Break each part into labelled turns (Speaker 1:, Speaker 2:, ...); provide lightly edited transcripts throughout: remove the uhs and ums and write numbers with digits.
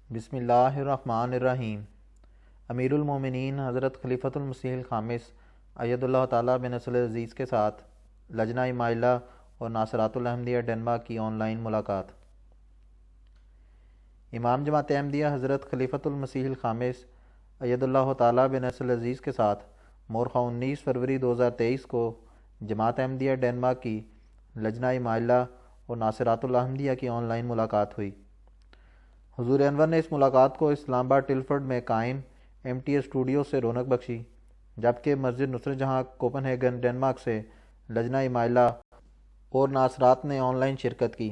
Speaker 1: بسم اللہ الرحمن الرحیم۔ امیر المومنین حضرت خلیفۃ المسیح الخامس اید اللہ تعالیٰ بن نصر عزیز کے ساتھ لجنہ مائلہ اور ناصرات الاحمدیہ ڈنمارک کی آن لائن ملاقات۔ امام جماعت احمدیہ حضرت خلیفۃ المسیح الخامس اید اللہ تعالیٰ بن نصر عزیز کے ساتھ مورخہ 19 فروری 2023 کو جماعت احمدیہ ڈنمارک کی لجنہ مائلہ اور ناصرات الاحمدیہ کی آن لائن ملاقات ہوئی۔ حضور انور نے اس ملاقات کو اسلام آباد ٹلفرڈ میں قائم MTA اسٹوڈیو سے رونق بخشی، جبکہ مسجد نصرت جہاں کوپن ہیگن ڈنمارک سے لجنہ مائلہ اور ناصرات نے آن لائن شرکت کی۔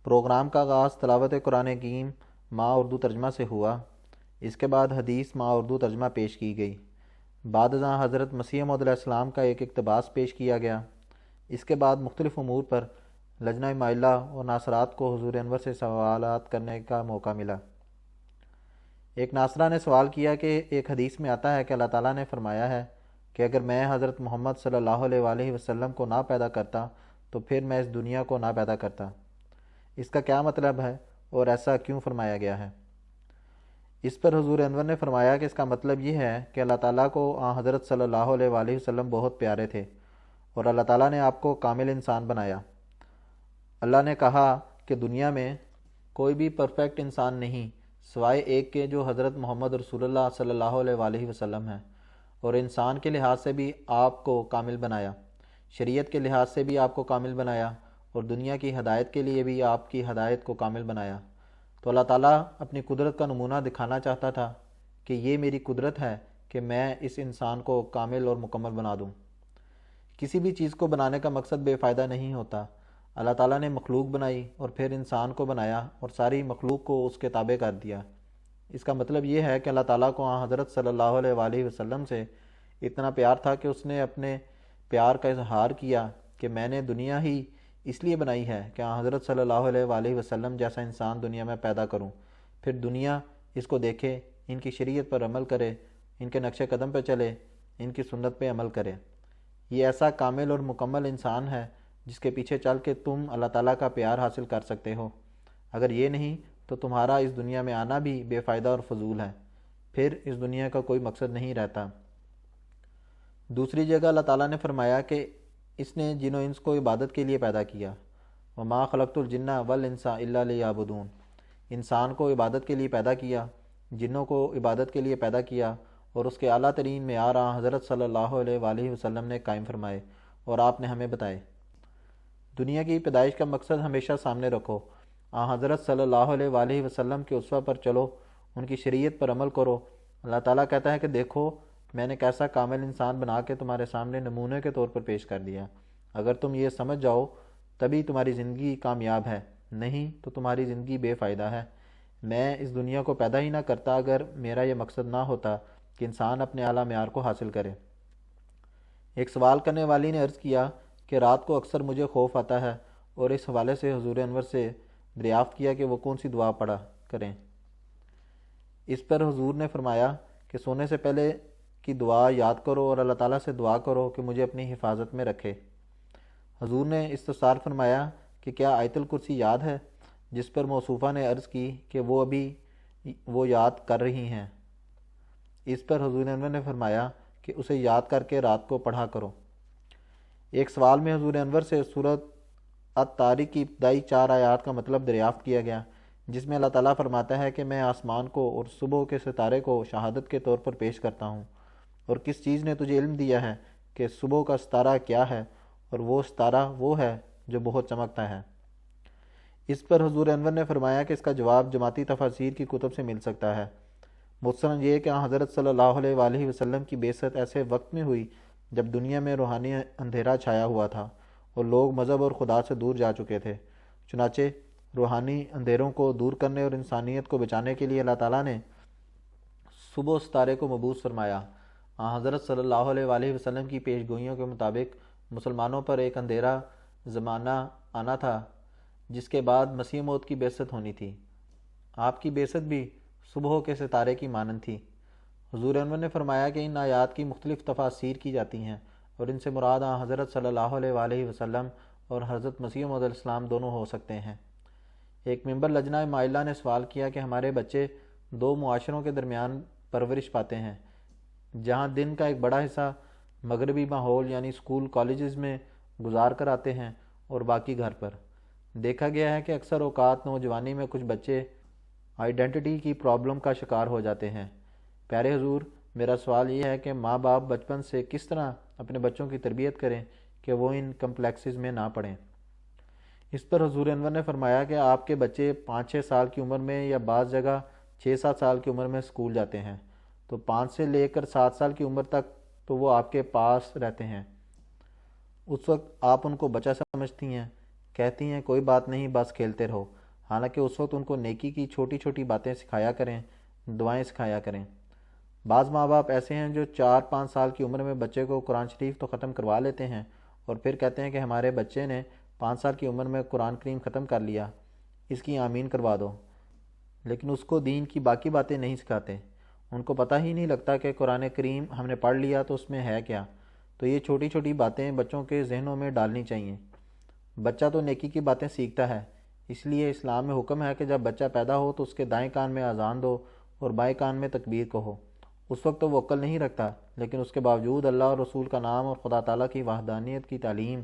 Speaker 1: پروگرام کا آغاز تلاوت قرآن حکیم ماء اردو ترجمہ سے ہوا۔ اس کے بعد حدیث ماء اردو ترجمہ پیش کی گئی۔ بعد ازاں حضرت مسیح موعود علیہ السلام کا ایک اقتباس پیش کیا گیا۔ اس کے بعد مختلف امور پر لجنہ مائلہ اور ناصرات کو حضور انور سے سوالات کرنے کا موقع ملا۔ ایک ناصرہ نے سوال کیا کہ ایک حدیث میں آتا ہے کہ اللہ تعالیٰ نے فرمایا ہے کہ اگر میں حضرت محمد صلی اللہ علیہ وآلہ وسلم کو نہ پیدا کرتا تو پھر میں اس دنیا کو نہ پیدا کرتا۔ اس کا کیا مطلب ہے اور ایسا کیوں فرمایا گیا ہے؟ اس پر حضور انور نے فرمایا کہ اس کا مطلب یہ ہے کہ اللہ تعالیٰ کو حضرت صلی اللہ علیہ وآلہ وسلم بہت پیارے تھے اور اللہ تعالیٰ نے آپ کو کامل انسان بنایا۔ اللہ نے کہا کہ دنیا میں کوئی بھی پرفیکٹ انسان نہیں سوائے ایک کے جو حضرت محمد رسول اللہ صلی اللہ علیہ وآلہ وسلم ہیں، اور انسان کے لحاظ سے بھی آپ کو کامل بنایا، شریعت کے لحاظ سے بھی آپ کو کامل بنایا، اور دنیا کی ہدایت کے لیے بھی آپ کی ہدایت کو کامل بنایا۔ تو اللہ تعالیٰ اپنی قدرت کا نمونہ دکھانا چاہتا تھا کہ یہ میری قدرت ہے کہ میں اس انسان کو کامل اور مکمل بنا دوں۔ کسی بھی چیز کو بنانے کا مقصد بے فائدہ نہیں ہوتا۔ اللہ تعالیٰ نے مخلوق بنائی اور پھر انسان کو بنایا اور ساری مخلوق کو اس کے تابع کر دیا۔ اس کا مطلب یہ ہے کہ اللہ تعالیٰ کو حضرت صلی اللہ علیہ وآلہ وسلم سے اتنا پیار تھا کہ اس نے اپنے پیار کا اظہار کیا کہ میں نے دنیا ہی اس لیے بنائی ہے کہ حضرت صلی اللہ علیہ وآلہ وسلم جیسا انسان دنیا میں پیدا کروں، پھر دنیا اس کو دیکھے، ان کی شریعت پر عمل کرے، ان کے نقش قدم پہ چلے، ان کی سنت پہ عمل کرے۔ یہ ایسا کامل اور مکمل انسان ہے جس کے پیچھے چل کے تم اللہ تعالیٰ کا پیار حاصل کر سکتے ہو۔ اگر یہ نہیں تو تمہارا اس دنیا میں آنا بھی بے فائدہ اور فضول ہے، پھر اس دنیا کا کوئی مقصد نہیں رہتا۔ دوسری جگہ اللہ تعالیٰ نے فرمایا کہ اس نے جن و انس کو عبادت کے لیے پیدا کیا۔ وَمَا خَلَقْتُ الْجِنَّ وَالْإِنسَ إِلَّا لِيَعْبُدُونِ۔ انسان کو عبادت کے لیے پیدا کیا، جنوں کو عبادت کے لیے پیدا کیا، اور اس کے اعلیٰ ترین معیار حضرت صلی اللہ علیہ وآلہ وسلم نے قائم فرمائے اور آپ نے ہمیں بتائے۔ دنیا کی پیدائش کا مقصد ہمیشہ سامنے رکھو، حضرت صلی اللہ علیہ وآلہ وسلم کے اسوہ پر چلو، ان کی شریعت پر عمل کرو۔ اللہ تعالیٰ کہتا ہے کہ دیکھو میں نے کیسا کامل انسان بنا کے تمہارے سامنے نمونے کے طور پر پیش کر دیا۔ اگر تم یہ سمجھ جاؤ تبھی تمہاری زندگی کامیاب ہے، نہیں تو تمہاری زندگی بے فائدہ ہے۔ میں اس دنیا کو پیدا ہی نہ کرتا اگر میرا یہ مقصد نہ ہوتا کہ انسان اپنے اعلیٰ معیار کو حاصل کرے۔ ایک سوال کرنے والی نے عرض کیا کہ رات کو اکثر مجھے خوف آتا ہے، اور اس حوالے سے حضور انور سے دریافت کیا کہ وہ کون سی دعا پڑھا کریں۔ اس پر حضور نے فرمایا کہ سونے سے پہلے کی دعا یاد کرو اور اللہ تعالیٰ سے دعا کرو کہ مجھے اپنی حفاظت میں رکھے۔ حضور نے استفسار فرمایا کہ کیا آیت الکرسی یاد ہے؟ جس پر موصوفہ نے عرض کی کہ وہ ابھی وہ یاد کر رہی ہیں۔ اس پر حضور انور نے فرمایا کہ اسے یاد کر کے رات کو پڑھا کرو۔ ایک سوال میں حضور انور سے سورۃ الطارق کی ابتدائی 4 آیات کا مطلب دریافت کیا گیا، جس میں اللہ تعالیٰ فرماتا ہے کہ میں آسمان کو اور صبح کے ستارے کو شہادت کے طور پر پیش کرتا ہوں، اور کس چیز نے تجھے علم دیا ہے کہ صبح کا ستارہ کیا ہے، اور وہ ستارہ وہ ہے جو بہت چمکتا ہے۔ اس پر حضور انور نے فرمایا کہ اس کا جواب جماعتی تفاسیر کی کتب سے مل سکتا ہے۔ مثلاً یہ کہ حضرت صلی اللہ علیہ وآلہ وسلم کی بعثت ایسے وقت میں ہوئی جب دنیا میں روحانی اندھیرا چھایا ہوا تھا اور لوگ مذہب اور خدا سے دور جا چکے تھے۔ چنانچہ روحانی اندھیروں کو دور کرنے اور انسانیت کو بچانے کے لیے اللہ تعالیٰ نے صبح ستارے کو مبعوث فرمایا۔ حضرت صلی اللہ علیہ وآلہ وسلم کی پیش گوئیوں کے مطابق مسلمانوں پر ایک اندھیرا زمانہ آنا تھا جس کے بعد مسیح موعود کی بعثت ہونی تھی۔ آپ کی بعثت بھی صبح کے ستارے کی مانند تھی۔ حضور انور نے فرمایا کہ ان آیات کی مختلف تفاسیر کی جاتی ہیں، اور ان سے مراد حضرت صلی اللہ علیہ وآلہ وسلم اور حضرت مسیح موعود علیہ السلام دونوں ہو سکتے ہیں۔ ایک ممبر لجنہ مائلہ نے سوال کیا کہ ہمارے بچے دو معاشروں کے درمیان پرورش پاتے ہیں، جہاں دن کا ایک بڑا حصہ مغربی ماحول یعنی اسکول کالجز میں گزار کر آتے ہیں اور باقی گھر پر۔ دیکھا گیا ہے کہ اکثر اوقات نوجوانی میں کچھ بچے آئیڈینٹی کی پرابلم کا شکار ہو جاتے ہیں۔ پیارے حضور، میرا سوال یہ ہے کہ ماں باپ بچپن سے کس طرح اپنے بچوں کی تربیت کریں کہ وہ ان کمپلیکسز میں نہ پڑیں۔ اس پر حضور انور نے فرمایا کہ آپ کے بچے 5-6 سال کی عمر میں یا بعض جگہ 6-7 سال کی عمر میں اسکول جاتے ہیں، تو 5 سے لے کر 7 سال کی عمر تک تو وہ آپ کے پاس رہتے ہیں۔ اس وقت آپ ان کو بچہ سمجھتی ہیں، کہتی ہیں کوئی بات نہیں، بس کھیلتے رہو، حالانکہ اس وقت ان کو نیکی کی چھوٹی چھوٹی باتیں سکھایا کریں، دعائیں سکھایا کریں۔ بعض ماں باپ ایسے ہیں جو 4-5 سال کی عمر میں بچے کو قرآن شریف تو ختم کروا لیتے ہیں اور پھر کہتے ہیں کہ ہمارے بچے نے 5 سال کی عمر میں قرآن کریم ختم کر لیا، اس کی آمین کروا دو، لیکن اس کو دین کی باقی باتیں نہیں سکھاتے۔ ان کو پتہ ہی نہیں لگتا کہ قرآن کریم ہم نے پڑھ لیا تو اس میں ہے کیا۔ تو یہ چھوٹی چھوٹی باتیں بچوں کے ذہنوں میں ڈالنی چاہیے۔ بچہ تو نیکی کی باتیں سیکھتا ہے، اس لیے اسلام میں حکم ہے کہ جب بچہ پیدا ہو تو اس کے دائیں کان میں اذان دو اور بائیں کان میں تکبیر کہو۔ اس وقت تو وہ عقل نہیں رکھتا، لیکن اس کے باوجود اللہ اور رسول کا نام اور خدا تعالیٰ کی وحدانیت کی تعلیم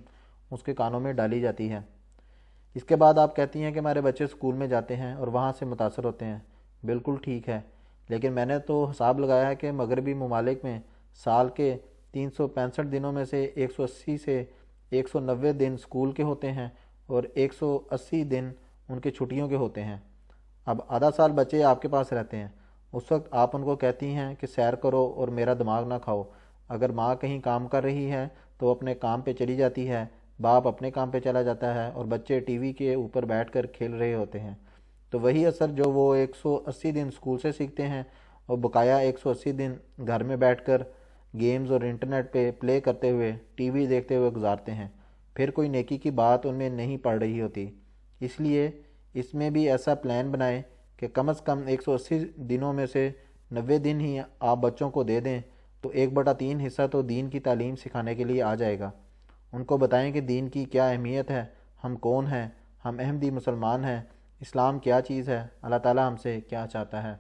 Speaker 1: اس کے کانوں میں ڈالی جاتی ہے۔ اس کے بعد آپ کہتی ہیں کہ ہمارے بچے اسکول میں جاتے ہیں اور وہاں سے متاثر ہوتے ہیں۔ بالکل ٹھیک ہے، لیکن میں نے تو حساب لگایا ہے کہ مغربی ممالک میں سال کے 365 دنوں میں سے 180 سے 190 دن اسکول کے ہوتے ہیں اور 180 دن ان کے چھٹیوں کے ہوتے ہیں۔ اب آدھا سال بچے آپ کے پاس رہتے ہیں، اس وقت آپ ان کو کہتی ہیں کہ سیر کرو اور میرا دماغ نہ کھاؤ۔ اگر ماں کہیں کام کر رہی ہے تو اپنے کام پہ چلی جاتی ہے، باپ اپنے کام پہ چلا جاتا ہے اور بچے ٹی وی کے اوپر بیٹھ کر کھیل رہے ہوتے ہیں، تو وہی اثر جو وہ 180 دن اسکول سے سیکھتے ہیں اور بقایا 180 دن گھر میں بیٹھ کر گیمز اور انٹرنیٹ پہ پلے کرتے ہوئے، ٹی وی دیکھتے ہوئے گزارتے ہیں، پھر کوئی نیکی کی بات ان میں نہیں پڑ رہی ہوتی۔ اس لیے اس میں بھی ایسا پلان بنائیں کہ کم از کم 180 دنوں میں سے 90 دن ہی آپ بچوں کو دے دیں، تو 1/3 حصہ تو دین کی تعلیم سکھانے کے لیے آ جائے گا۔ ان کو بتائیں کہ دین کی کیا اہمیت ہے، ہم کون ہیں، ہم احمدی مسلمان ہیں، اسلام کیا چیز ہے، اللہ تعالیٰ ہم سے کیا چاہتا ہے۔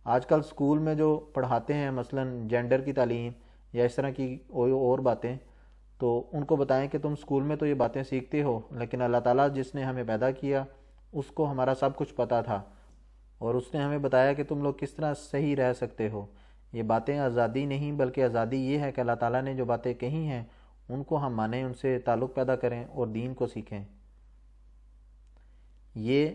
Speaker 1: آج کل اسکول میں جو پڑھاتے ہیں مثلاً جینڈر کی تعلیم یا اس طرح کی اور باتیں، تو ان کو بتائیں کہ تم اسکول میں تو یہ باتیں سیکھتے ہو، لیکن اللہ تعالیٰ جس نے ہمیں پیدا کیا اس کو ہمارا سب کچھ پتہ تھا اور اس نے ہمیں بتایا کہ تم لوگ کس طرح صحیح رہ سکتے ہو۔ یہ باتیں آزادی نہیں بلکہ آزادی یہ ہے کہ اللہ تعالیٰ نے جو باتیں کہی ہیں ان کو ہم مانیں، ان سے تعلق پیدا کریں اور دین کو سیکھیں۔ یہ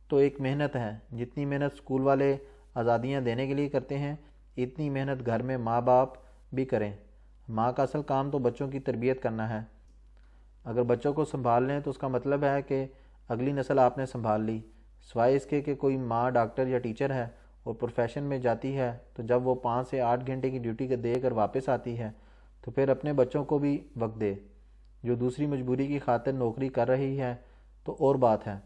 Speaker 1: تو ایک محنت ہے، جتنی محنت اسکول والے آزادیاں دینے کے لیے کرتے ہیں اتنی محنت گھر میں ماں باپ بھی کریں۔ ماں کا اصل کام تو بچوں کی تربیت کرنا ہے۔ اگر بچوں کو سنبھال لیں تو اس کا مطلب ہے کہ اگلی نسل آپ نے سنبھال لی، سوائے اس کے کہ کوئی ماں ڈاکٹر یا ٹیچر ہے اور پروفیشن میں جاتی ہے تو جب وہ 5 سے 8 گھنٹے کی ڈیوٹی دے کر واپس آتی ہے تو پھر اپنے بچوں کو بھی وقت دے۔ جو دوسری مجبوری کی خاطر نوکری کر رہی ہے تو اور بات ہے،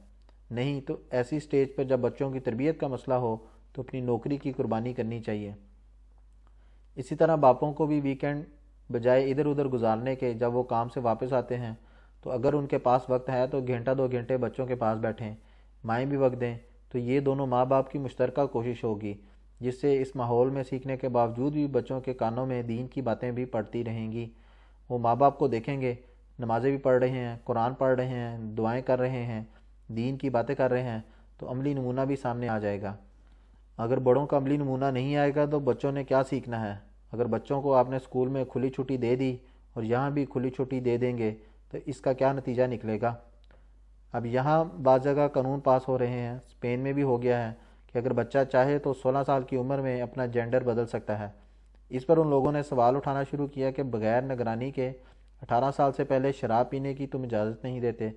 Speaker 1: نہیں تو ایسی سٹیج پر جب بچوں کی تربیت کا مسئلہ ہو تو اپنی نوکری کی قربانی کرنی چاہیے۔ اسی طرح باپوں کو بھی ویکینڈ بجائے ادھر ادھر گزارنے کے جب وہ کام سے واپس آتے ہیں تو اگر ان کے پاس وقت ہے تو 1-2 گھنٹے بچوں کے پاس بیٹھیں، مائیں بھی وقت دیں، تو یہ دونوں ماں باپ کی مشترکہ کوشش ہوگی، جس سے اس ماحول میں سیکھنے کے باوجود بھی بچوں کے کانوں میں دین کی باتیں بھی پڑتی رہیں گی۔ وہ ماں باپ کو دیکھیں گے، نمازیں بھی پڑھ رہے ہیں، قرآن پڑھ رہے ہیں، دعائیں کر رہے ہیں، دین کی باتیں کر رہے ہیں، تو عملی نمونہ بھی سامنے آ جائے گا۔ اگر بڑوں کا عملی نمونہ نہیں آئے گا تو بچوں نے کیا سیکھنا ہے؟ اگر بچوں کو آپ نے اسکول میں کھلی چھٹی دے دی اور یہاں بھی کھلی چھٹی دے دیں گے تو اس کا کیا نتیجہ نکلے گا؟ اب یہاں بعض جگہ قانون پاس ہو رہے ہیں، اسپین میں بھی ہو گیا ہے کہ اگر بچہ چاہے تو 16 سال کی عمر میں اپنا جینڈر بدل سکتا ہے۔ اس پر ان لوگوں نے سوال اٹھانا شروع کیا کہ بغیر نگرانی کے 18 سال سے پہلے شراب پینے کی تم اجازت نہیں دیتے،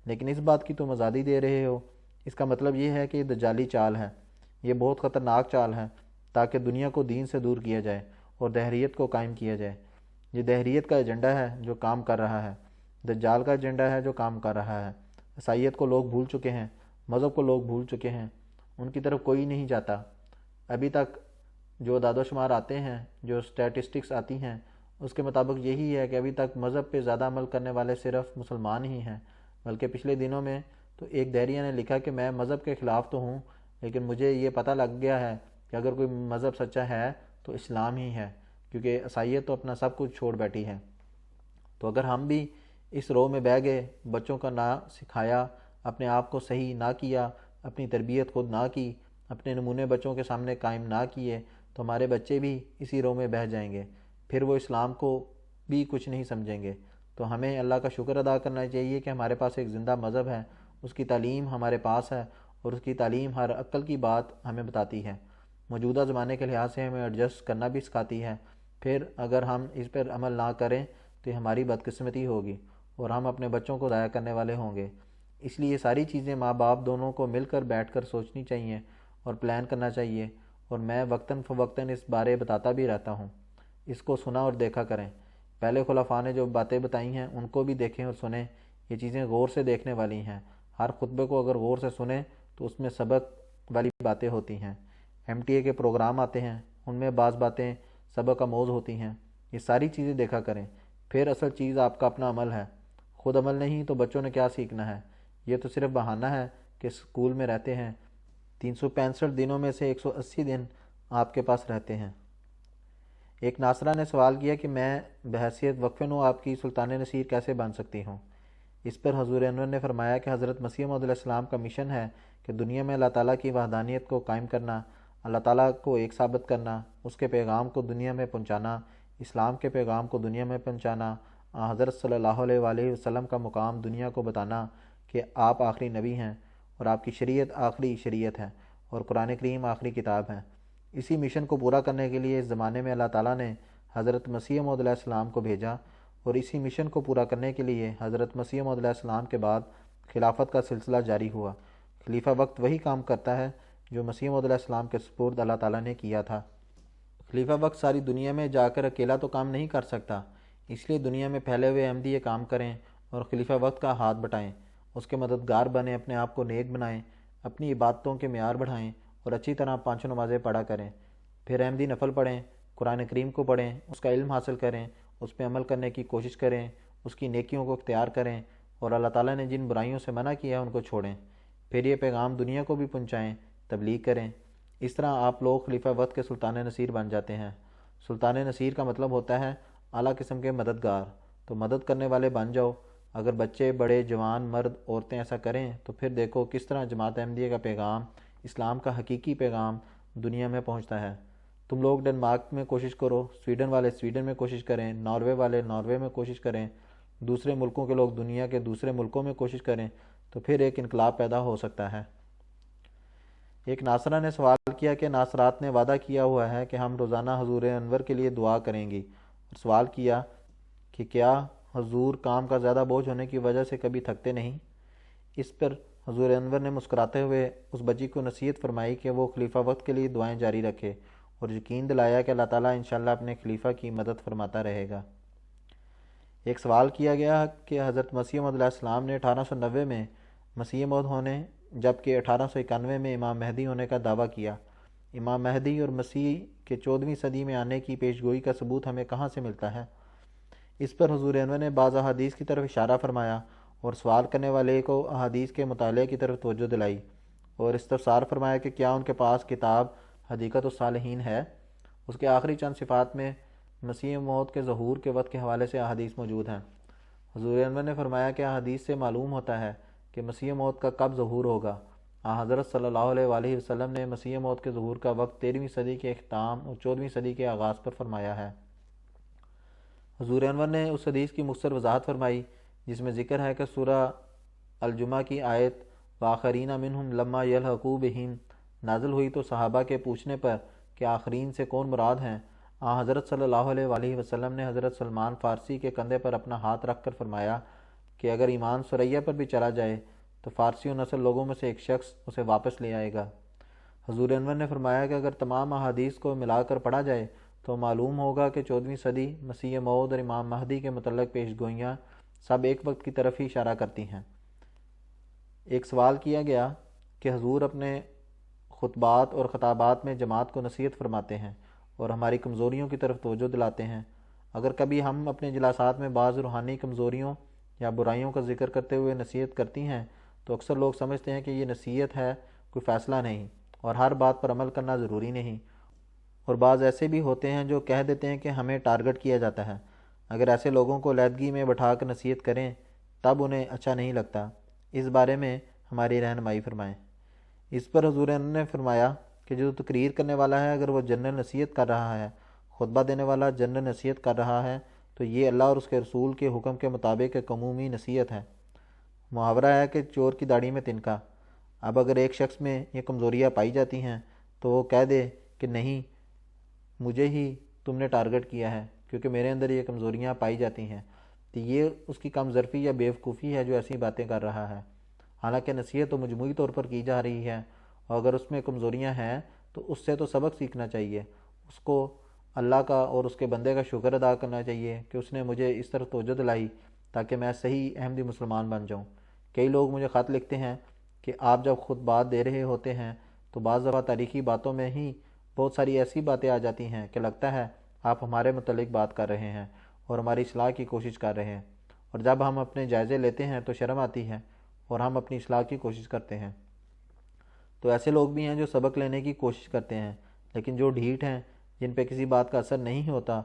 Speaker 1: لیکن اس بات کی تم آزادی دے رہے ہو۔ اس کا مطلب یہ ہے کہ یہ دجالی چال ہے، یہ بہت خطرناک چال ہے تاکہ دنیا کو دین سے دور کیا جائے اور دہریت کو قائم کیا جائے۔ یہ دہریت کا ایجنڈا ہے جو کام کر رہا ہے، دجال کا ایجنڈا ہے جو کام کر رہا ہے۔ عیسائیت کو لوگ بھول چکے ہیں، مذہب کو لوگ بھول چکے ہیں، ان کی طرف کوئی نہیں جاتا۔ ابھی تک جو اعداد و شمار آتے ہیں، جو اسٹیٹسٹکس آتی ہیں، اس کے مطابق یہی ہے کہ ابھی تک مذہب پہ زیادہ عمل کرنے والے صرف مسلمان ہی ہیں، بلکہ پچھلے دنوں میں تو تو ایک دہریہ نے لکھا کہ میں مذہب کے خلاف تو ہوں، لیکن مجھے یہ پتہ لگ گیا ہے کہ اگر کوئی مذہب سچا ہے تو اسلام ہی ہے، کیونکہ عیسائیت تو اپنا سب کچھ چھوڑ بیٹھی ہے۔ تو اگر ہم بھی اس رو میں بہہ گئے، بچوں کا نہ سکھایا، اپنے آپ کو صحیح نہ کیا، اپنی تربیت خود نہ کی، اپنے نمونے بچوں کے سامنے قائم نہ کیے، تو ہمارے بچے بھی اسی رو میں بہہ جائیں گے، پھر وہ اسلام کو بھی کچھ نہیں سمجھیں گے۔ تو ہمیں اللہ کا شکر ادا کرنا چاہیے کہ ہمارے پاس ایک زندہ مذہب ہے، اس کی تعلیم ہمارے پاس ہے، اور اس کی تعلیم ہر عقل کی بات ہمیں بتاتی ہے، موجودہ زمانے کے لحاظ سے ہمیں ایڈجسٹ کرنا بھی سکھاتی ہے۔ پھر اگر ہم اس پر عمل نہ کریں تو یہ ہماری بدقسمتی ہوگی اور ہم اپنے بچوں کو ضائع کرنے والے ہوں گے۔ اس لیے یہ ساری چیزیں ماں باپ دونوں کو مل کر بیٹھ کر سوچنی چاہیے اور پلان کرنا چاہیے، اور میں وقتاً فوقتاً اس بارے بتاتا بھی رہتا ہوں۔ اس کو سنا اور دیکھا کریں۔ پہلے خلفاء نے جو باتیں بتائی ہیں ان کو بھی دیکھیں اور سنیں، یہ چیزیں غور سے دیکھنے والی ہیں۔ ہر خطبے کو اگر غور سے سنیں تو اس میں سبق والی باتیں ہوتی ہیں۔ MTA کے پروگرام آتے ہیں، ان میں بعض باتیں سبق آموز ہوتی ہیں۔ یہ ساری چیزیں دیکھا کریں۔ پھر اصل چیز آپ کا اپنا عمل ہے، خود عمل نہیں تو بچوں نے کیا سیکھنا ہے؟ یہ تو صرف بہانہ ہے کہ اسکول میں رہتے ہیں، 365 دنوں میں سے 180 دن آپ کے پاس رہتے ہیں۔ ایک ناصرہ نے سوال کیا کہ میں بحیثیت وقف نو آپ کی سلطان نصیر کیسے بن سکتی ہوں؟ اس پر حضور انور نے فرمایا کہ حضرت مسیح موعود علیہ السلام کا مشن ہے کہ دنیا میں اللہ تعالیٰ کی وحدانیت کو قائم کرنا، اللہ تعالیٰ کو ایک ثابت کرنا، اس کے پیغام کو دنیا میں پہنچانا، اسلام کے پیغام کو دنیا میں پہنچانا، حضرت صلی اللہ علیہ وآلہ وسلم کا مقام دنیا کو بتانا کہ آپ آخری نبی ہیں اور آپ کی شریعت آخری شریعت ہے اور قرآن کریم آخری کتاب ہے۔ اسی مشن کو پورا کرنے کے لیے اس زمانے میں اللہ تعالیٰ نے حضرت مسیح موعود علیہ السلام کو بھیجا، اور اسی مشن کو پورا کرنے کے لیے حضرت مسیح موعود علیہ السلام کے بعد خلافت کا سلسلہ جاری ہوا۔ خلیفہ وقت وہی کام کرتا ہے جو مسیح موعود علیہ السلام کے سپرد اللہ تعالیٰ نے کیا تھا۔ خلیفہ وقت ساری دنیا میں جا کر اکیلا تو کام نہیں کر سکتا، اس لیے دنیا میں پھیلے ہوئے احمدی یہ کام کریں اور خلیفہ وقت کا ہاتھ بٹائیں، اس کے مددگار بنیں، اپنے آپ کو نیک بنائیں، اپنی عبادتوں کے معیار بڑھائیں اور اچھی طرح 5 نمازیں پڑھا کریں۔ پھر احمدی نفل پڑھیں، قرآن کریم کو پڑھیں، اس کا علم حاصل کریں، اس پہ عمل کرنے کی کوشش کریں، اس کی نیکیوں کو اختیار کریں، اور اللہ تعالیٰ نے جن برائیوں سے منع کیا ہے ان کو چھوڑیں۔ پھر یہ پیغام دنیا کو بھی پہنچائیں، تبلیغ کریں۔ اس طرح آپ لوگ خلیفہ وقت کے سلطان نصیر بن جاتے ہیں۔ سلطان نصیر کا مطلب ہوتا ہے اعلیٰ قسم کے مددگار، تو مدد کرنے والے بن جاؤ۔ اگر بچے، بڑے، جوان، مرد، عورتیں ایسا کریں تو پھر دیکھو کس طرح جماعت احمدیہ کا پیغام، اسلام کا حقیقی پیغام دنیا میں پہنچتا ہے۔ تم لوگ ڈنمارک میں کوشش کرو، سویڈن والے سویڈن میں کوشش کریں، ناروے والے ناروے میں کوشش کریں، دوسرے ملکوں کے لوگ دنیا کے دوسرے ملکوں میں کوشش کریں، تو پھر ایک انقلاب پیدا ہو سکتا ہے۔ ایک ناصرہ نے سوال کیا کہ ناصرات نے وعدہ کیا ہوا ہے کہ ہم روزانہ حضور انور کے لیے دعا کریں گی، اور سوال کیا کہ کیا حضور کام کا زیادہ بوجھ ہونے کی وجہ سے کبھی تھکتے نہیں؟ اس پر حضور انور نے مسکراتے ہوئے اس بچی کو نصیحت فرمائی کہ وہ خلیفہ وقت کے لیے دعائیں جاری رکھے، اور یقین دلایا کہ اللہ تعالیٰ انشاءاللہ اپنے خلیفہ کی مدد فرماتا رہے گا۔ ایک سوال کیا گیا کہ حضرت مسیح موعود علیہ السلام نے 1890 میں مسیح موعود ہونے جبکہ 1891 میں امام مہدی ہونے کا دعویٰ کیا۔ امام مہدی اور مسیح کے 14ویں صدی میں آنے کی پیشگوئی کا ثبوت ہمیں کہاں سے ملتا ہے؟ اس پر حضور انور نے بعض احادیث کی طرف اشارہ فرمایا اور سوال کرنے والے کو احادیث کے مطالعے کی طرف توجہ دلائی، اور استفسار فرمایا کہ کیا ان کے پاس کتاب حدیقۃ الصالحین ہے؟ اس کے آخری چند صفات میں مسیح موعود کے ظہور کے وقت کے حوالے سے احادیث موجود ہیں۔ حضور انور نے فرمایا کہ احادیث سے معلوم ہوتا ہے کہ مسیح موعود کا کب ظہور ہوگا۔ حضرت صلی اللہ علیہ وآلہ وسلم نے مسیح موعود کے ظہور کا وقت 13ویں صدی کے اختتام اور 14ویں صدی کے آغاز پر فرمایا ہے۔ حضور انور نے اس حدیث کی مختصر وضاحت فرمائی جس میں ذکر ہے کہ سورہ الجمعہ کی آیت وآخرین منہم لما یلحقوا بہم نازل ہوئی تو صحابہ کے پوچھنے پر کہ آخرین سے کون مراد ہیں، حضرت صلی اللہ علیہ وآلہ وسلم نے حضرت سلمان فارسی کے کندھے پر اپنا ہاتھ رکھ کر فرمایا کہ اگر ایمان ثریہ پر بھی چلا جائے تو فارسی و نسل لوگوں میں سے ایک شخص اسے واپس لے آئے گا۔ حضور انور نے فرمایا کہ اگر تمام احادیث کو ملا کر پڑھا جائے تو معلوم ہوگا کہ 14ویں صدی، مسیح موعود اور امام مہدی کے متعلق پیش گوئیاں سب ایک وقت کی طرف ہی اشارہ کرتی ہیں۔ ایک سوال کیا گیا کہ حضور اپنے خطبات اور خطابات میں جماعت کو نصیحت فرماتے ہیں اور ہماری کمزوریوں کی طرف توجہ دلاتے ہیں۔ اگر کبھی ہم اپنے جلسات میں بعض روحانی کمزوریوں یا برائیوں کا ذکر کرتے ہوئے نصیحت کرتی ہیں تو اکثر لوگ سمجھتے ہیں کہ یہ نصیحت ہے، کوئی فیصلہ نہیں، اور ہر بات پر عمل کرنا ضروری نہیں۔ اور بعض ایسے بھی ہوتے ہیں جو کہہ دیتے ہیں کہ ہمیں ٹارگٹ کیا جاتا ہے۔ اگر ایسے لوگوں کو علیحدگی میں بٹھا کر نصیحت کریں تب انہیں اچھا نہیں لگتا۔ اس بارے میں ہماری رہنمائی فرمائیں۔ اس پر حضور انور نے فرمایا کہ جو تقریر کرنے والا ہے اگر وہ جنرل نصیحت کر رہا ہے، خطبہ دینے والا جنرل نصیحت کر رہا ہے، تو یہ اللہ اور اس کے رسول کے حکم کے مطابق ایک عمومی نصیحت ہے۔ محاورہ ہے کہ چور کی داڑھی میں تنکا۔ اب اگر ایک شخص میں یہ کمزوریاں پائی جاتی ہیں تو وہ کہہ دے کہ نہیں، مجھے ہی تم نے ٹارگٹ کیا ہے کیونکہ میرے اندر یہ کمزوریاں پائی جاتی ہیں، تو یہ اس کی کم ظرفی یا بیوقوفی ہے جو ایسی باتیں کر رہا ہے۔ حالانکہ نصیحت تو مجموعی طور پر کی جا رہی ہے، اور اگر اس میں کمزوریاں ہیں تو اس سے تو سبق سیکھنا چاہیے، اس کو اللہ کا اور اس کے بندے کا شکر ادا کرنا چاہیے کہ اس نے مجھے اس طرف توجہ دلائی تاکہ میں صحیح احمدی مسلمان بن جاؤں۔ کئی لوگ مجھے خط لکھتے ہیں کہ آپ جب خود بات دے رہے ہوتے ہیں تو بعض دفعہ تاریخی باتوں میں ہی بہت ساری ایسی باتیں آ جاتی ہیں کہ لگتا ہے آپ ہمارے متعلق بات کر رہے ہیں اور ہماری اصلاح کی کوشش کر رہے ہیں، اور جب ہم اپنے جائزے لیتے ہیں تو شرم آتی ہے اور ہم اپنی اصلاح کی کوشش کرتے ہیں۔ تو ایسے لوگ بھی ہیں جو سبق لینے کی کوشش کرتے ہیں، لیکن جو ڈھیٹ ہیں، جن پہ کسی بات کا اثر نہیں ہوتا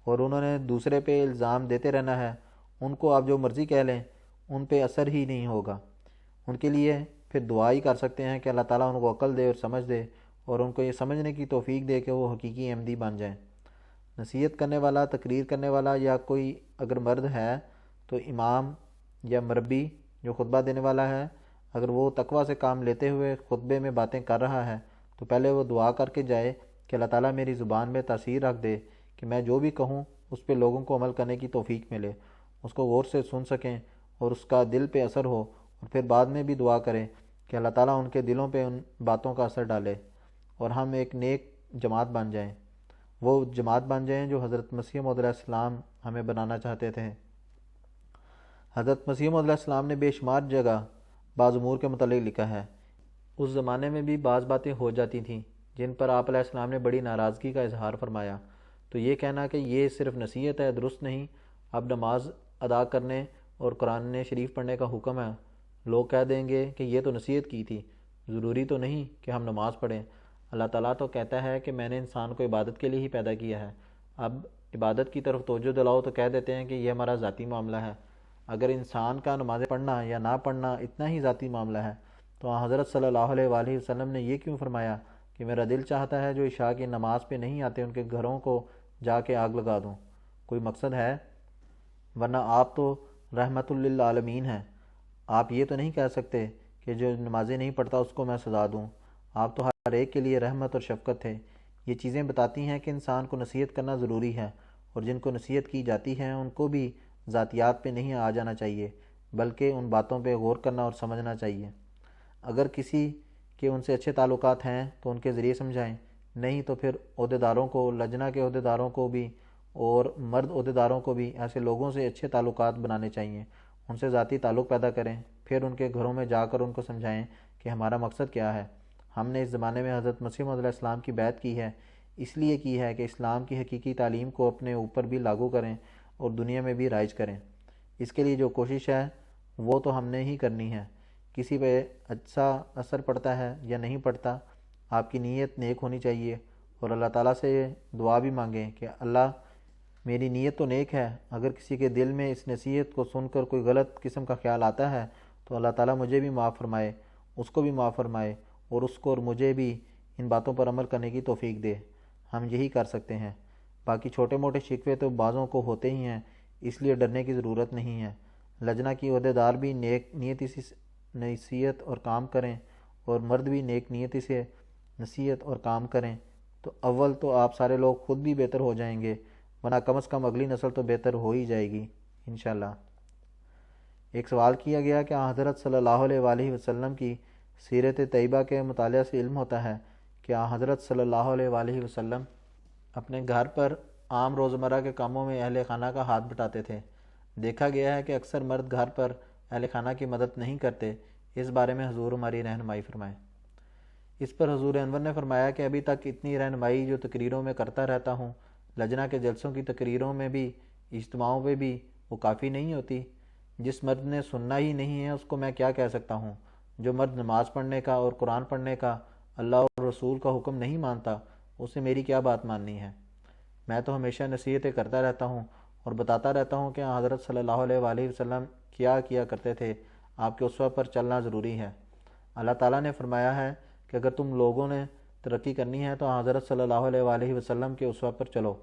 Speaker 1: اور انہوں نے دوسرے پہ الزام دیتے رہنا ہے، ان کو آپ جو مرضی کہہ لیں ان پہ اثر ہی نہیں ہوگا۔ ان کے لیے پھر دعا ہی کر سکتے ہیں کہ اللہ تعالیٰ ان کو عقل دے اور سمجھ دے، اور ان کو یہ سمجھنے کی توفیق دے کہ وہ حقیقی احمدی بن جائیں۔ نصیحت کرنے والا، تقریر کرنے والا یا کوئی اگر مرد ہے تو امام یا مربی جو خطبہ دینے والا ہے، اگر وہ تقویٰ سے کام لیتے ہوئے خطبے میں باتیں کر رہا ہے تو پہلے وہ دعا کر کے جائے کہ اللہ تعالیٰ میری زبان میں تاثیر رکھ دے کہ میں جو بھی کہوں اس پہ لوگوں کو عمل کرنے کی توفیق ملے، اس کو غور سے سن سکیں اور اس کا دل پہ اثر ہو، اور پھر بعد میں بھی دعا کریں کہ اللہ تعالیٰ ان کے دلوں پہ ان باتوں کا اثر ڈالے اور ہم ایک نیک جماعت بن جائیں، وہ جماعت بن جائیں جو حضرت مسیح موعود علیہ السلام ہمیں بنانا چاہتے تھے۔ حضرت مسیح موعود علیہ السلام نے بے شمار جگہ بعض امور کے متعلق لکھا ہے۔ اس زمانے میں بھی بعض باتیں ہو جاتی تھیں جن پر آپ علیہ السلام نے بڑی ناراضگی کا اظہار فرمایا، تو یہ کہنا کہ یہ صرف نصیحت ہے درست نہیں۔ اب نماز ادا کرنے اور قرآن شریف پڑھنے کا حکم ہے، لوگ کہہ دیں گے کہ یہ تو نصیحت کی تھی، ضروری تو نہیں کہ ہم نماز پڑھیں۔ اللہ تعالیٰ تو کہتا ہے کہ میں نے انسان کو عبادت کے لیے ہی پیدا کیا ہے، اب عبادت کی طرف توجہ دلاؤ تو کہہ دیتے ہیں کہ یہ ہمارا ذاتی معاملہ ہے۔ اگر انسان کا نماز پڑھنا یا نہ پڑھنا اتنا ہی ذاتی معاملہ ہے تو حضرت صلی اللہ علیہ وآلہ وسلم نے یہ کیوں فرمایا کہ میرا دل چاہتا ہے جو عشاء کی نماز پہ نہیں آتے ان کے گھروں کو جا کے آگ لگا دوں؟ کوئی مقصد ہے؟ ورنہ آپ تو رحمت للعالمین ہیں، آپ یہ تو نہیں کہہ سکتے کہ جو نمازیں نہیں پڑھتا اس کو میں سزا دوں۔ آپ تو ہر ایک کے لیے رحمت اور شفقت تھے۔ یہ چیزیں بتاتی ہیں کہ انسان کو نصیحت کرنا ضروری ہے، اور جن کو نصیحت کی جاتی ہے ان کو بھی ذاتیات پہ نہیں آ جانا چاہیے، بلکہ ان باتوں پہ غور کرنا اور سمجھنا چاہیے۔ اگر کسی کے ان سے اچھے تعلقات ہیں تو ان کے ذریعے سمجھائیں، نہیں تو پھر عہدیداروں کو، لجنہ کے عہدیداروں کو بھی اور مرد عہدیداروں کو بھی ایسے لوگوں سے اچھے تعلقات بنانے چاہیے، ان سے ذاتی تعلق پیدا کریں، پھر ان کے گھروں میں جا کر ان کو سمجھائیں کہ ہمارا مقصد کیا ہے۔ ہم نے اس زمانے میں حضرت مسیح موعود علیہ السلام کی بیعت کی ہے، اس لیے کی ہے کہ اسلام کی حقیقی تعلیم کو اپنے اوپر بھی لاگو کریں اور دنیا میں بھی رائج کریں۔ اس کے لیے جو کوشش ہے وہ تو ہم نے ہی کرنی ہے۔ کسی پہ اچھا اثر پڑتا ہے یا نہیں پڑتا، آپ کی نیت نیک ہونی چاہیے، اور اللہ تعالیٰ سے دعا بھی مانگیں کہ اللہ میری نیت تو نیک ہے، اگر کسی کے دل میں اس نصیحت کو سن کر کوئی غلط قسم کا خیال آتا ہے تو اللہ تعالیٰ مجھے بھی معاف فرمائے، اس کو بھی معاف فرمائے، اور اس کو اور مجھے بھی ان باتوں پر عمل کرنے کی توفیق دے۔ ہم یہی کر سکتے ہیں۔ باقی چھوٹے موٹے شکوے تو بعضوں کو ہوتے ہی ہیں، اس لیے ڈرنے کی ضرورت نہیں ہے۔ لجنہ کی عہدیدار بھی نیک نیتی سے نصیحت اور کام کریں، اور مرد بھی نیک نیتی سے نصیحت اور کام کریں، تو اول تو آپ سارے لوگ خود بھی بہتر ہو جائیں گے، ورنہ کم از کم اگلی نسل تو بہتر ہو ہی جائے گی انشاءاللہ۔ ایک سوال کیا گیا کہ حضرت صلی اللہ علیہ وآلہ وسلم کی سیرت طیبہ کے مطالعہ سے علم ہوتا ہے کہ حضرت صلی اللہ علیہ وآلہ وسلم اپنے گھر پر عام روزمرہ کے کاموں میں اہل خانہ کا ہاتھ بٹاتے تھے۔ دیکھا گیا ہے کہ اکثر مرد گھر پر اہل خانہ کی مدد نہیں کرتے، اس بارے میں حضور ہماری رہنمائی فرمائیں۔ اس پر حضور انور نے فرمایا کہ ابھی تک اتنی رہنمائی جو تقریروں میں کرتا رہتا ہوں، لجنہ کے جلسوں کی تقریروں میں بھی، اجتماعوں پہ بھی، وہ کافی نہیں ہوتی۔ جس مرد نے سننا ہی نہیں ہے اس کو میں کیا کہہ سکتا ہوں؟ جو مرد نماز پڑھنے کا اور قرآن پڑھنے کا اللہ اور رسول کا حکم نہیں مانتا اسے میری کیا بات ماننی ہے؟ میں تو ہمیشہ نصیحتیں کرتا رہتا ہوں اور بتاتا رہتا ہوں کہ حضرت صلی اللہ علیہ وآلہ وسلم کیا کیا کرتے تھے، آپ کے اسوہ پر چلنا ضروری ہے۔ اللہ تعالیٰ نے فرمایا ہے کہ اگر تم لوگوں نے ترقی کرنی ہے تو حضرت صلی اللہ علیہ وآلہ وسلم کے اسوہ پر چلو۔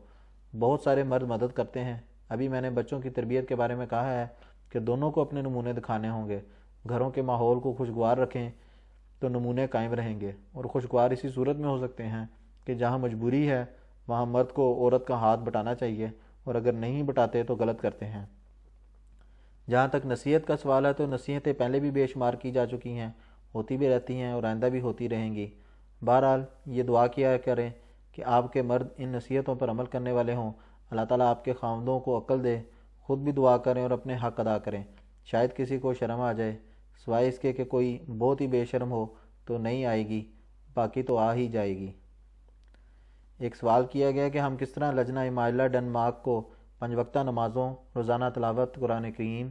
Speaker 1: بہت سارے مرد مدد کرتے ہیں۔ ابھی میں نے بچوں کی تربیت کے بارے میں کہا ہے کہ دونوں کو اپنے نمونے دکھانے ہوں گے۔ گھروں کے ماحول کو خوشگوار رکھیں تو نمونے قائم رہیں گے، اور خوشگوار اسی صورت میں ہو سکتے ہیں کہ جہاں مجبوری ہے وہاں مرد کو عورت کا ہاتھ بٹانا چاہیے، اور اگر نہیں بٹاتے تو غلط کرتے ہیں۔ جہاں تک نصیحت کا سوال ہے تو نصیحتیں پہلے بھی بے شمار کی جا چکی ہیں، ہوتی بھی رہتی ہیں اور آئندہ بھی ہوتی رہیں گی۔ بہرحال یہ دعا کیا کریں کہ آپ کے مرد ان نصیحتوں پر عمل کرنے والے ہوں۔ اللہ تعالیٰ آپ کے خاوندوں کو عقل دے، خود بھی دعا کریں اور اپنے حق ادا کریں۔ شاید کسی کو شرم آ جائے، سوائے اس کے کہ کوئی بہت ہی بے شرم ہو تو نہیں آئے گی، باقی تو آ ہی جائے گی۔ ایک سوال کیا گیا کہ ہم کس طرح لجنہ مائلہ ڈنمارک کو 5 وقتہ نمازوں، روزانہ تلاوت قرآن کریم،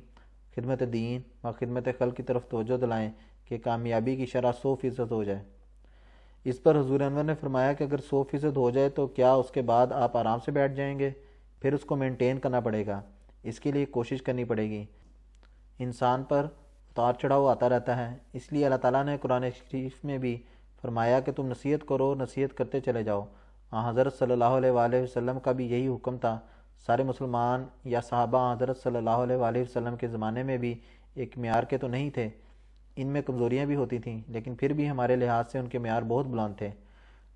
Speaker 1: خدمت دین و خدمت خلق کی طرف توجہ دلائیں کہ کامیابی کی شرح 100% ہو جائے۔ اس پر حضور انور نے فرمایا کہ اگر 100% ہو جائے تو کیا اس کے بعد آپ آرام سے بیٹھ جائیں گے؟ پھر اس کو مینٹین کرنا پڑے گا، اس کے لیے کوشش کرنی پڑے گی۔ انسان پر اتار چڑھاؤ آتا رہتا ہے، اس لیے اللہ تعالیٰ نے قرآن شریف میں بھی فرمایا کہ تم نصیحت کرو، نصیحت کرتے چلے جاؤ۔ حضرت صلی اللہ علیہ وآلہ وسلم کا بھی یہی حکم تھا۔ سارے مسلمان یا صحابہ حضرت صلی اللہ علیہ وآلہ وسلم کے زمانے میں بھی ایک معیار کے تو نہیں تھے، ان میں کمزوریاں بھی ہوتی تھیں، لیکن پھر بھی ہمارے لحاظ سے ان کے معیار بہت بلند تھے۔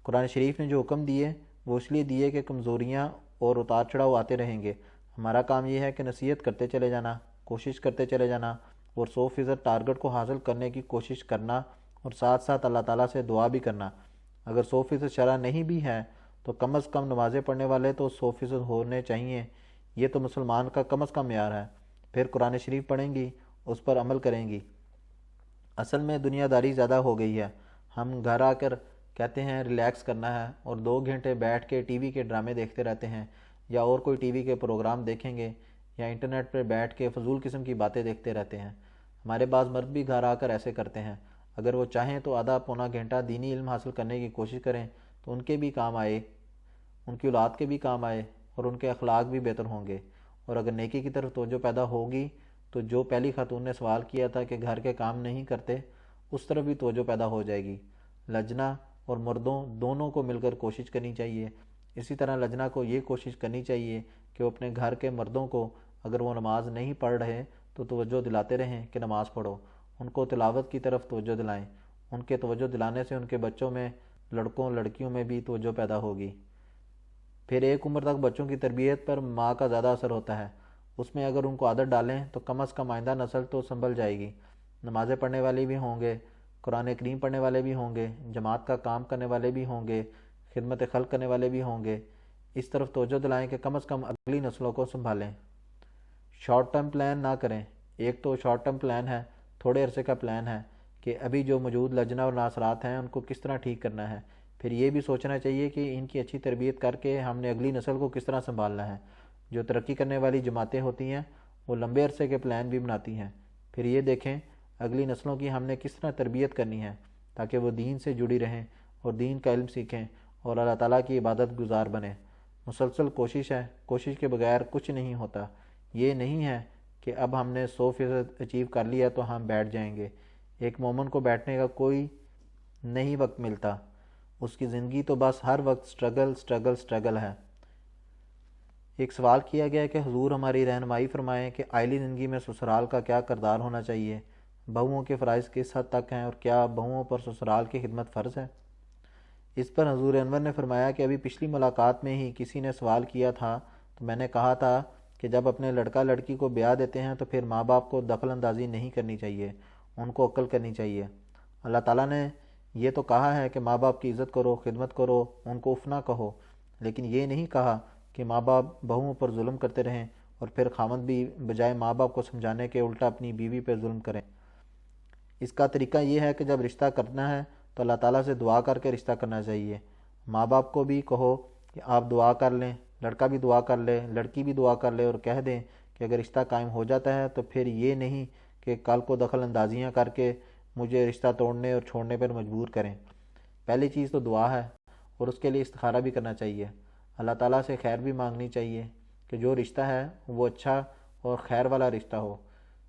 Speaker 1: قرآن شریف نے جو حکم دیے وہ اس لیے دیے کہ کمزوریاں اور اتار چڑھاؤ آتے رہیں گے۔ ہمارا کام یہ ہے کہ نصیحت کرتے چلے جانا، کوشش کرتے چلے جانا، اور 100% ٹارگٹ کو حاصل کرنے کی کوشش کرنا، اور ساتھ ساتھ اللہ تعالیٰ سے دعا بھی کرنا۔ اگر 100% شرح نہیں بھی ہے تو کم از کم نمازیں پڑھنے والے تو 100% ہونے چاہیے، یہ تو مسلمان کا کم از کم معیار ہے۔ پھر قرآن شریف پڑھیں گی، اس پر عمل کریں گی۔ اصل میں دنیا داری زیادہ ہو گئی ہے۔ ہم گھر آ کر کہتے ہیں ریلیکس کرنا ہے، اور 2 گھنٹے بیٹھ کے ٹی وی کے ڈرامے دیکھتے رہتے ہیں، یا اور کوئی ٹی وی کے پروگرام دیکھیں گے، یا انٹرنیٹ پر بیٹھ کے فضول قسم کی باتیں دیکھتے رہتے ہیں۔ ہمارے بعض مرد بھی گھر آ کر ایسے کرتے ہیں۔ اگر وہ چاہیں تو آدھا پونا گھنٹہ دینی علم حاصل کرنے کی کوشش کریں تو ان کے بھی کام آئے، ان کی اولاد کے بھی کام آئے، اور ان کے اخلاق بھی بہتر ہوں گے۔ اور اگر نیکی کی طرف توجہ پیدا ہوگی تو جو پہلی خاتون نے سوال کیا تھا کہ گھر کے کام نہیں کرتے، اس طرف بھی توجہ پیدا ہو جائے گی۔ لجنہ اور مردوں دونوں کو مل کر کوشش کرنی چاہیے۔ اسی طرح لجنہ کو یہ کوشش کرنی چاہیے کہ وہ اپنے گھر کے مردوں کو اگر وہ نماز نہیں پڑھ رہے تو توجہ دلاتے رہیں کہ نماز پڑھو، ان کو تلاوت کی طرف توجہ دلائیں۔ ان کے توجہ دلانے سے ان کے بچوں میں، لڑکوں لڑکیوں میں بھی توجہ پیدا ہوگی۔ پھر ایک عمر تک بچوں کی تربیت پر ماں کا زیادہ اثر ہوتا ہے، اس میں اگر ان کو عادت ڈالیں تو کم از کم آئندہ نسل تو سنبھل جائے گی۔ نمازیں پڑھنے والے بھی ہوں گے، قرآن کریم پڑھنے والے بھی ہوں گے، جماعت کا کام کرنے والے بھی ہوں گے، خدمت خلق کرنے والے بھی ہوں گے۔ اس طرف توجہ دلائیں کہ کم از کم اگلی نسلوں کو سنبھالیں۔ شارٹ ٹرم پلان نہ کریں۔ ایک تو شارٹ ٹرم پلان ہے، تھوڑے عرصے کا پلان ہے کہ ابھی جو موجود لجنہ اور ناصرات ہیں ان کو کس طرح ٹھیک کرنا ہے۔ پھر یہ بھی سوچنا چاہیے کہ ان کی اچھی تربیت کر کے ہم نے اگلی نسل کو کس طرح سنبھالنا ہے۔ جو ترقی کرنے والی جماعتیں ہوتی ہیں وہ لمبے عرصے کے پلان بھی بناتی ہیں۔ پھر یہ دیکھیں اگلی نسلوں کی ہم نے کس طرح تربیت کرنی ہے تاکہ وہ دین سے جڑی رہیں اور دین کا علم سیکھیں اور اللہ تعالیٰ کی عبادت گزار بنیں۔ مسلسل کوشش ہے، کوشش کے بغیر کچھ نہیں ہوتا۔ یہ نہیں ہے کہ اب ہم نے 100% اچیو کر لیا تو ہم بیٹھ جائیں گے۔ ایک مومن کو بیٹھنے کا کوئی نہیں وقت ملتا، اس کی زندگی تو بس ہر وقت سٹرگل سٹرگل سٹرگل ہے۔ ایک سوال کیا گیا کہ حضور ہماری رہنمائی فرمائیں کہ عائلی زندگی میں سسرال کا کیا کردار ہونا چاہیے، بہوؤں کے فرائض کس حد تک ہیں، اور کیا بہوؤں پر سسرال کی خدمت فرض ہے؟ اس پر حضور انور نے فرمایا کہ ابھی پچھلی ملاقات میں ہی کسی نے سوال کیا تھا تو میں نے کہا تھا کہ جب اپنے لڑکا لڑکی کو بیاہ دیتے ہیں تو پھر ماں باپ کو دخل اندازی نہیں کرنی چاہیے، ان کو عقل کرنی چاہیے۔ اللہ تعالیٰ نے یہ تو کہا ہے کہ ماں باپ کی عزت کرو، خدمت کرو، ان کو اف نہ کہو، لیکن یہ نہیں کہا کہ ماں باپ بہوؤں پر ظلم کرتے رہیں اور پھر خامند بھی بجائے ماں باپ کو سمجھانے کے الٹا اپنی بیوی پہ ظلم کریں۔ اس کا طریقہ یہ ہے کہ جب رشتہ کرنا ہے تو اللہ تعالیٰ سے دعا کر کے رشتہ کرنا چاہیے۔ ماں باپ کو بھی کہو کہ آپ دعا کر لیں، لڑکا بھی دعا کر لے، لڑکی بھی دعا کر لے، اور کہہ دیں کہ کہ اگر رشتہ قائم ہو جاتا ہے تو پھر یہ نہیں کہ کل کو دخل اندازیاں کر کے مجھے رشتہ توڑنے اور چھوڑنے پر مجبور کریں۔ پہلی چیز تو دعا ہے، اور اس کے لیے استخارہ بھی کرنا چاہیے۔ اللہ تعالیٰ سے خیر بھی مانگنی چاہیے کہ جو رشتہ ہے وہ اچھا اور خیر والا رشتہ ہو۔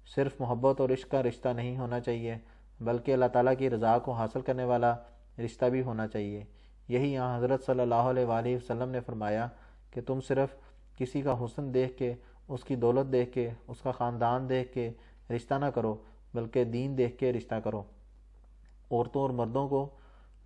Speaker 1: صرف محبت اور عشق کا رشتہ نہیں ہونا چاہیے، بلکہ اللہ تعالیٰ کی رضا کو حاصل کرنے والا رشتہ بھی ہونا چاہیے۔ یہی یہاں حضرت صلی اللہ علیہ وآلہ وسلم نے فرمایا کہ تم صرف کسی کا حسن دیکھ کے، اس کی دولت دیکھ کے، اس کا خاندان دیکھ کے رشتہ نہ کرو، بلکہ دین دیکھ کے رشتہ کرو۔ عورتوں اور مردوں کو،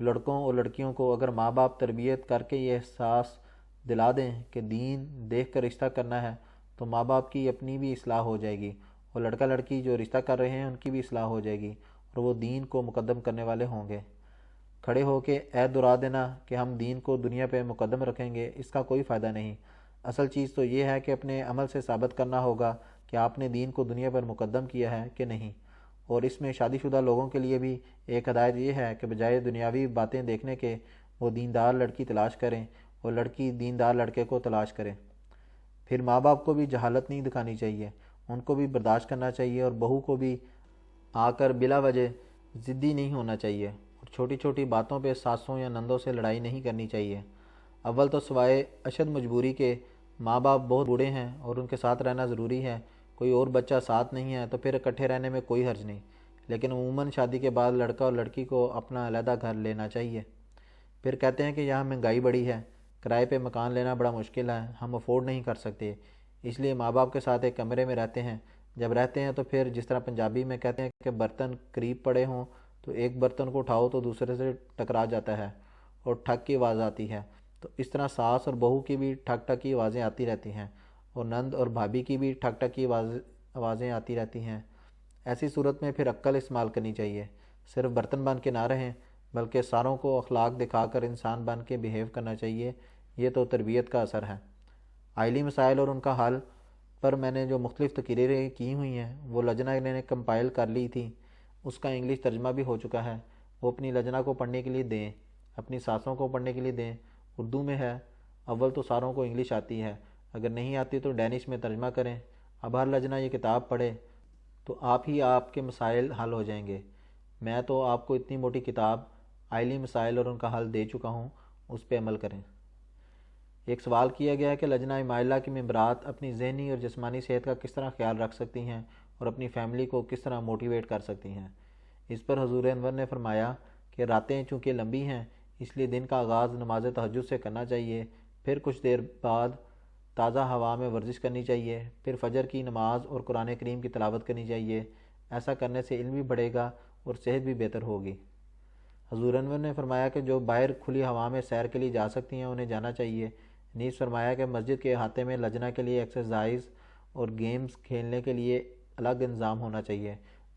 Speaker 1: لڑکوں اور لڑکیوں کو اگر ماں باپ تربیت کر کے یہ احساس دلا دیں کہ دین دیکھ کر رشتہ کرنا ہے، تو ماں باپ کی اپنی بھی اصلاح ہو جائے گی، اور لڑکا لڑکی جو رشتہ کر رہے ہیں ان کی بھی اصلاح ہو جائے گی، اور وہ دین کو مقدم کرنے والے ہوں گے۔ کھڑے ہو کے عہد دہرا دینا کہ ہم دین کو دنیا پہ مقدم رکھیں گے، اس کا کوئی فائدہ نہیں۔ اصل چیز تو یہ ہے کہ اپنے عمل سے ثابت کرنا ہوگا کہ آپ نے دین کو دنیا پر مقدم کیا ہے کہ نہیں۔ اور اس میں شادی شدہ لوگوں کے لیے بھی ایک ہدایت یہ ہے کہ بجائے دنیاوی باتیں دیکھنے کے وہ دیندار لڑکی تلاش کریں اور لڑکی دیندار لڑکے کو تلاش کریں۔ پھر ماں باپ کو بھی جہالت نہیں دکھانی چاہیے، ان کو بھی برداشت کرنا چاہیے، اور بہو کو بھی آ کر بلا وجہ ضدی نہیں ہونا چاہیے، اور چھوٹی چھوٹی باتوں پہ ساسوں یا نندوں سے لڑائی نہیں کرنی چاہیے۔ اول تو سوائے اشد مجبوری کے ماں باپ بہت بوڑھے ہیں اور ان کے ساتھ رہنا ضروری ہے، کوئی اور بچہ ساتھ نہیں ہے تو پھر اکٹھے رہنے میں کوئی حرج نہیں، لیکن عموماً شادی کے بعد لڑکا اور لڑکی کو اپنا علیحدہ گھر لینا چاہیے۔ پھر کہتے ہیں کہ یہاں مہنگائی بڑی ہے، کرائے پہ مکان لینا بڑا مشکل ہے، ہم افورڈ نہیں کر سکتے، اس لیے ماں باپ کے ساتھ ایک کمرے میں رہتے ہیں۔ جب رہتے ہیں تو پھر جس طرح پنجابی میں کہتے ہیں کہ برتن قریب پڑے ہوں تو ایک برتن کو اٹھاؤ تو دوسرے سے ٹکرا جاتا ہے اور ٹھک کی آواز آتی ہے، تو اس طرح ساس اور بہو کی بھی ٹھک ٹھک کی آوازیں آتی رہتی ہیں، اور نند اور بھابھی کی بھی ٹھک ٹھک کی آوازیں آتی رہتی ہیں۔ ایسی صورت میں پھر عقل استعمال کرنی چاہیے، صرف برتن بن کے نہ رہیں بلکہ ساروں کو اخلاق دکھا کر انسان بن کے بیہیو کرنا چاہیے۔ یہ تو تربیت کا اثر ہے۔ آئلی مسائل اور ان کا حل پر میں نے جو مختلف تقریریں کی ہوئی ہیں وہ لجنہ نے کمپائل کر لی تھی، اس کا انگلش ترجمہ بھی ہو چکا ہے، وہ اپنی لجنہ کو پڑھنے کے لیے دیں، اپنی ساسوں کو پڑھنے کے لیے دیں۔ اردو میں ہے، اول تو ساروں کو انگلش آتی ہے، اگر نہیں آتی تو ڈینش میں ترجمہ کریں۔ اب ہر لجنہ یہ کتاب پڑھے تو آپ کے مسائل حل ہو جائیں گے۔ میں تو آپ کو اتنی موٹی کتاب آئلی مسائل اور ان کا حل دے چکا ہوں، اس پہ عمل کریں۔ ایک سوال کیا گیا ہے کہ لجنہ مائلہ کی ممبرات اپنی ذہنی اور جسمانی صحت کا کس طرح خیال رکھ سکتی ہیں اور اپنی فیملی کو کس طرح موٹیویٹ کر سکتی ہیں۔ اس پر حضور انور نے فرمایا کہ راتیں چونکہ لمبی ہیں اس لیے دن کا آغاز نماز تہجد سے کرنا چاہیے، پھر کچھ دیر بعد تازہ ہوا میں ورزش کرنی چاہیے، پھر فجر کی نماز اور قرآن کریم کی تلاوت کرنی چاہیے۔ ایسا کرنے سے علم بھی بڑھے گا اور صحت بھی بہتر ہوگی۔ حضور انور نے فرمایا کہ جو باہر کھلی ہوا میں سیر کے لیے جا سکتی ہیں انہیں جانا چاہیے۔ نیز فرمایا کہ مسجد کے احاطے میں لجنہ کے لیے ایکسرسائز اور گیمز کھیلنے کے لیے الگ انتظام ہونا چاہیے،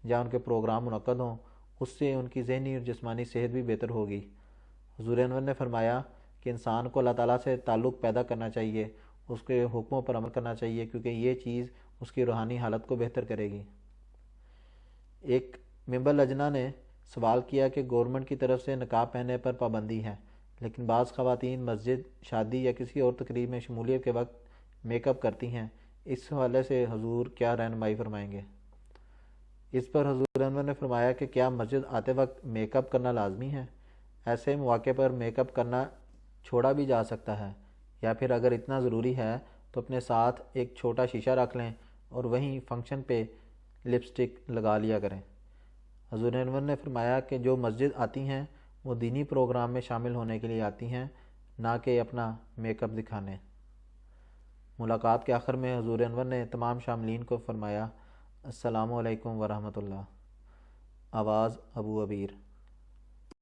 Speaker 1: جہاں ان کے پروگرام منعقد ہوں، اس سے ان کی ذہنی اور جسمانی صحت بھی بہتر ہوگی۔ حضور انور نے فرمایا کہ انسان کو اللہ تعالیٰ سے تعلق پیدا کرنا چاہیے، اس کے حکموں پر عمل کرنا چاہیے، کیونکہ یہ چیز اس کی روحانی حالت کو بہتر کرے گی۔ ایک ممبر لجنہ نے سوال کیا کہ گورنمنٹ کی طرف سے نقاب پہننے پر پابندی ہے، لیکن بعض خواتین مسجد، شادی یا کسی اور تقریب میں شمولیت کے وقت میک اپ کرتی ہیں، اس حوالے سے حضور کیا رہنمائی فرمائیں گے؟ اس پر حضور انور نے فرمایا کہ کیا مسجد آتے وقت میک اپ کرنا لازمی ہے؟ ایسے مواقع پر میک اپ کرنا چھوڑا بھی جا سکتا ہے، یا پھر اگر اتنا ضروری ہے تو اپنے ساتھ ایک چھوٹا شیشہ رکھ لیں اور وہیں فنکشن پہ لپسٹک لگا لیا کریں۔ حضور انور نے فرمایا کہ جو مسجد آتی ہیں وہ دینی پروگرام میں شامل ہونے کے لیے آتی ہیں، نہ کہ اپنا میک اپ دکھانے۔ ملاقات کے آخر میں حضور انور نے تمام شاملین کو فرمایا، السلام علیکم ورحمۃ اللہ۔ آواز ابو عبیر۔